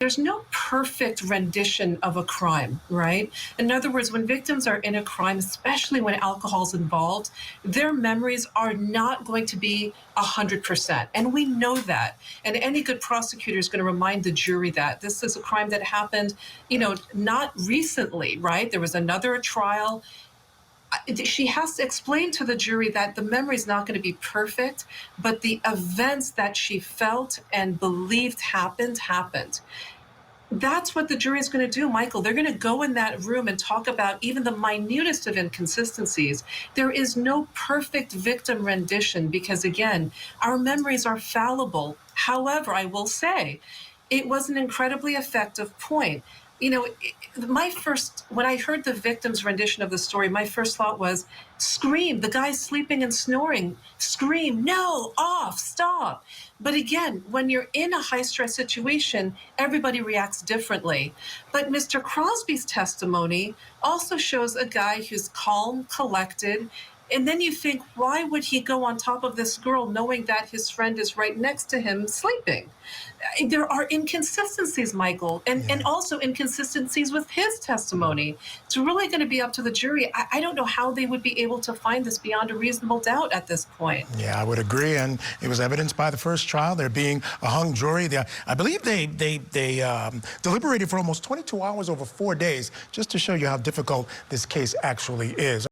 There's no perfect rendition of a crime, right? In other words, when victims are in a crime, especially when alcohol's involved, their memories are not going to be 100%. And we know that. And any good prosecutor is going to remind the jury that this is a crime that happened, not recently, right? There was another trial. She has to explain to the jury that the memory is not going to be perfect, but the events that she felt and believed happened. That's what the jury is going to do, Michael. They're going to go in that room and talk about even the minutest of inconsistencies. There is no perfect victim rendition because, again, our memories are fallible. However, I will say it was an incredibly effective point. When I heard the victim's rendition of the story, my first thought was, scream, the guy's sleeping and snoring. Scream, no, off, stop. But again, when you're in a high-stress situation, everybody reacts differently. But Mr. Crosbie's testimony also shows a guy who's calm, collected, and then you think, why would he go on top of this girl knowing that his friend is right next to him sleeping? There are inconsistencies, Michael, and also inconsistencies with his testimony. It's really going to be up to the jury. I don't know how they would be able to find this beyond a reasonable doubt at this point. Yeah, I would agree, and it was evidenced by the first trial. There being a hung jury. I believe they deliberated for almost 22 hours over 4 days, just to show you how difficult this case actually is.